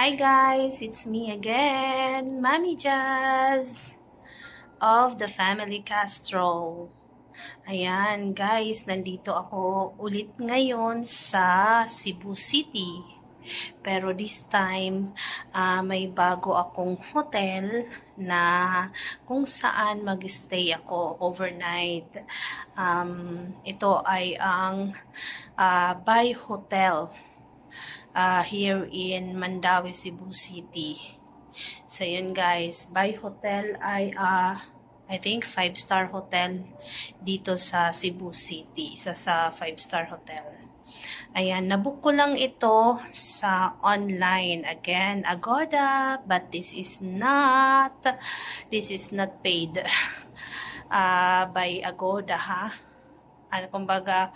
Hi guys, it's me again, Mami Jazz of the Family Castro. Ayan guys, nandito ako ulit ngayon sa Cebu City. Pero this time, may bago akong hotel na kung saan mag-stay ako overnight. Ito ay ang Bay Hotel. Here in Mandaue, Cebu City. So yun guys, Bay Hotel ay I think 5-star hotel dito sa Cebu City. Isa sa 5-star hotel. Ayan, nabook ko lang ito sa online. Again, Agoda, but this is not paid by Agoda, ha? Kumbaga,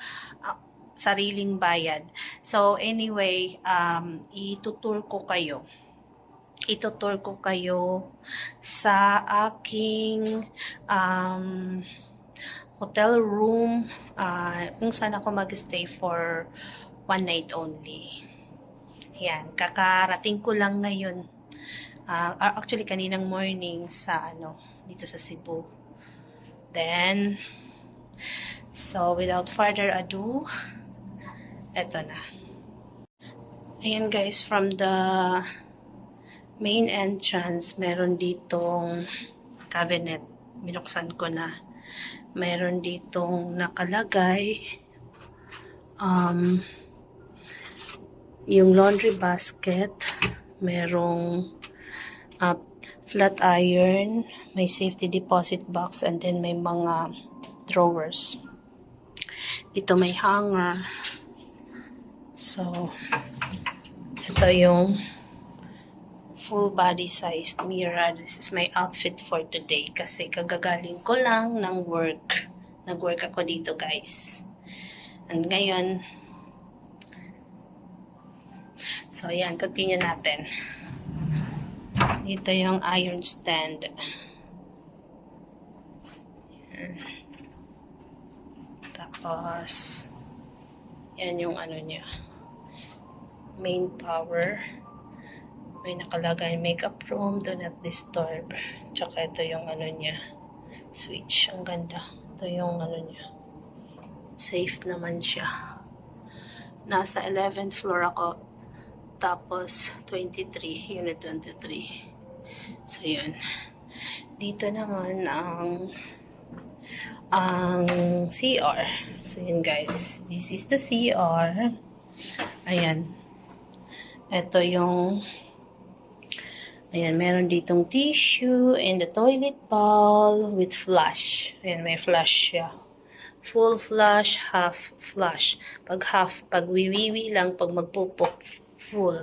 sariling bayad. So anyway, itutur ko kayo sa aking hotel room kung saan ako mag-stay for one night only. Yan, kakarating ko lang ngayon. Actually kaninang morning sa dito sa Cebu. Then so without further ado, eto na. Ayan guys, from the main entrance, meron ditong cabinet. Binuksan ko na. Meron ditong nakalagay yung laundry basket. Merong flat iron, may safety deposit box, and then may mga drawers. Ito may hanger. So, ito yung full body sized mirror. This is my outfit for today kasi kagagaling ko lang ng work. Nag-work ako dito guys. And ngayon, so ayan, continue natin. Ito yung iron stand. Tapos, yan yung niya. Main power. May nakalagay makeup room, do not disturb. Tsaka ito yung niya. Switch. Ang ganda. Ito yung niya. Safe naman siya. Nasa 11th floor ako. Tapos, 23. Unit 23. So, yun. Dito naman ang CR. So, yun guys. This is the CR. Ayan. Ito yung ayan, meron ditong tissue and the toilet bowl with flush. Ayan, may flush siya. Full flush, half flush. Pag half, pag wiwiwi lang, pag magpupok, full.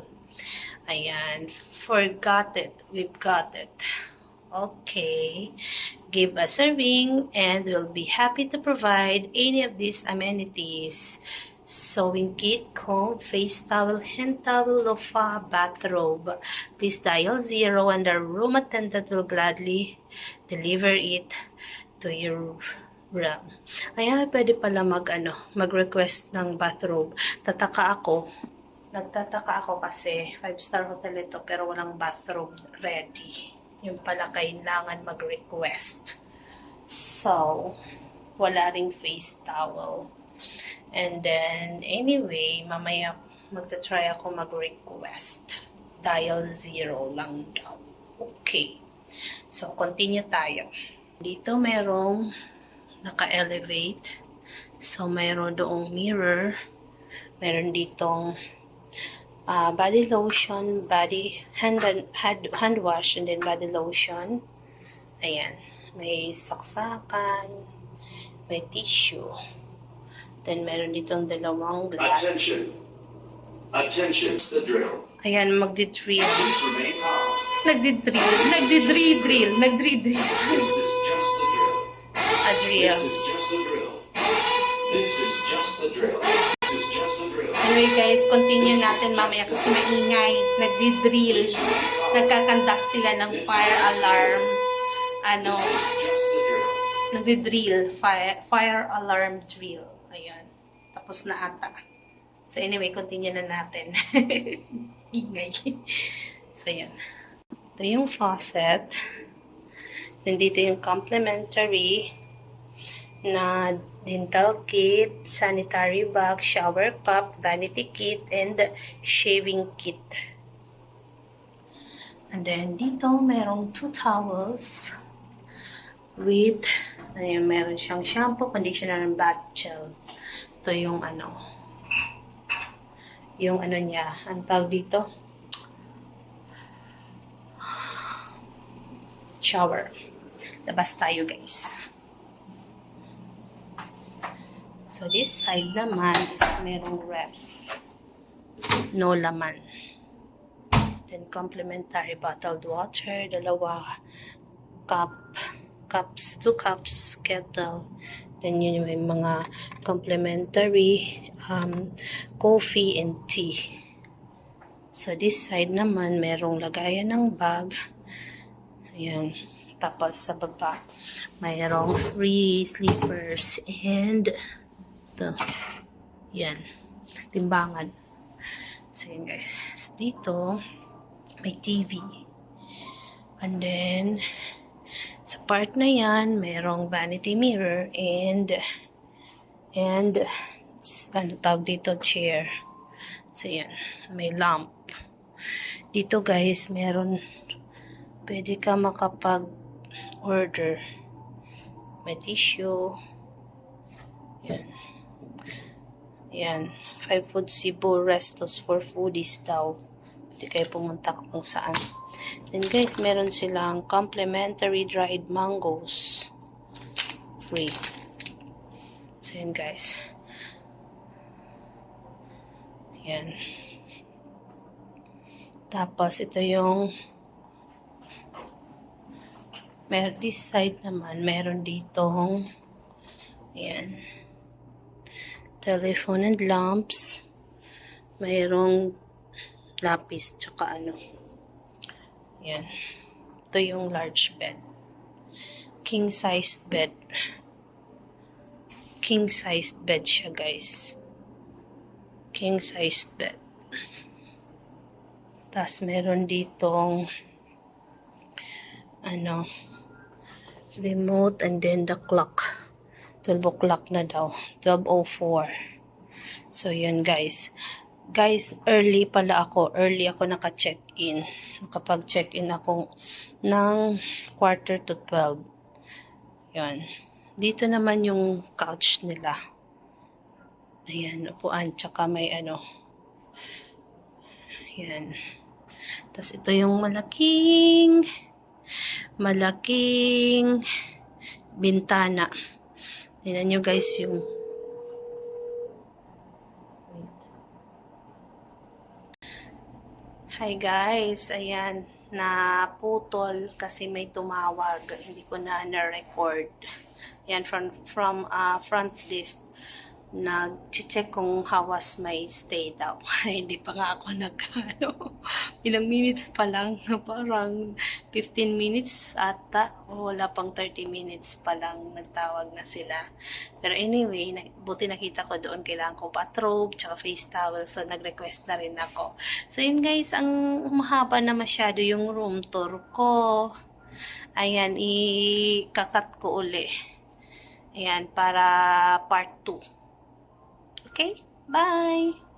Ayan. Forgot it. We've got it. Okay. Give us a ring and we'll be happy to provide any of these amenities. Sewing kit, comb, face towel, hand towel, loofah, bathrobe. Please dial 0 and our room attendant will gladly deliver it to your room. Ayan, pwede pala mag-request ng bathrobe. Nagtataka ako kasi 5-star hotel ito pero walang bathrobe ready. Yung pala kailangan mag-request. So, wala ring face towel. And then, anyway, mamaya magta-try ako mag-request. Dial 0 lang daw. Okay. So, continue tayo. Dito merong naka-elevate. So, meron doong mirror. Meron ditong body lotion, hand wash, and then body lotion. Ayan. May saksakan. May tissue. Then, meron ditong dalawang glass. Attention, the drill. Ayan, magdi-drill. Please remain calm. Nagdi-drill. This is just the drill. A drill. This is just the drill. This is just the drill. This is just the drill. Anyway guys, continue natin mamaya kasi maingay. Nagdi-drill. Nagkakandak sila ng fire alarm. This is just the drill. Nagdi-drill. Fire alarm drill. Ayan. Tapos na ata. So anyway, continue na natin. Ingay. So, yan. Ito yung faucet. Nandito yung complimentary na dental kit, sanitary bag, shower cup, vanity kit, and shaving kit. And then, dito, merong 2 towels with, ayun, meron siyang shampoo, conditioner, and bath gel. Ito yung niya, ang tawag dito, shower. Labas tayo, guys. So, this side naman is merong ref. No laman. Then, complimentary bottled water, 2 cups, 2 cups, kettle. Then, yun yung mga complimentary coffee and tea. So, this side naman, merong lagayan ng bag. Ayan. Tapos, sa baba, mayroong free slippers and ito. Yan. Timbangan. So, yun guys. Dito, may TV. And then, sa part na yan, mayroong vanity mirror and ano tawag dito, chair. So, yan. May lamp. Dito guys, pwede ka makapag-order. May tissue. Yan. Yan. 5 food Cebu restos for foodies daw. Pwede kayo pumunta kung saan. Then guys, meron silang complimentary dried mangoes. Free. So yun guys. Yan. Tapos ito yung this side naman, meron ditong yan. Telephone and lamps. Mayroong lapis tsaka yan. Ito yung large bed. King-sized bed. King-sized bed siya, guys. King-sized bed. Tapos meron ditong remote and then the clock. 12 o'clock na daw. 12:04. So, yun guys. Guys, early ako naka-check-in. Nakapag-check-in ako ng 11:45. Yan. Dito naman yung couch nila. Ayan, upuan. Tsaka may Yan. Tapos ito yung malaking bintana. Tingnan nyo guys yung Hi guys, ayan, naputol kasi may tumawag, hindi ko na na-record. Ayan, from front desk, nag-check kung hawas may stay daw. Hindi pa nga ako ilang minutes pa lang, parang 15 minutes ata, o wala pang 30 minutes pa lang, nagtawag na sila. Pero anyway, buti nakita ko doon, kailangan ko bathrobe, tsaka face towel, so nag-request na rin ako. So yun guys, ang mahaba na masyado yung room tour ko. Ayan, ikakat ko uli. Ayan, para part 2. Okay? Bye!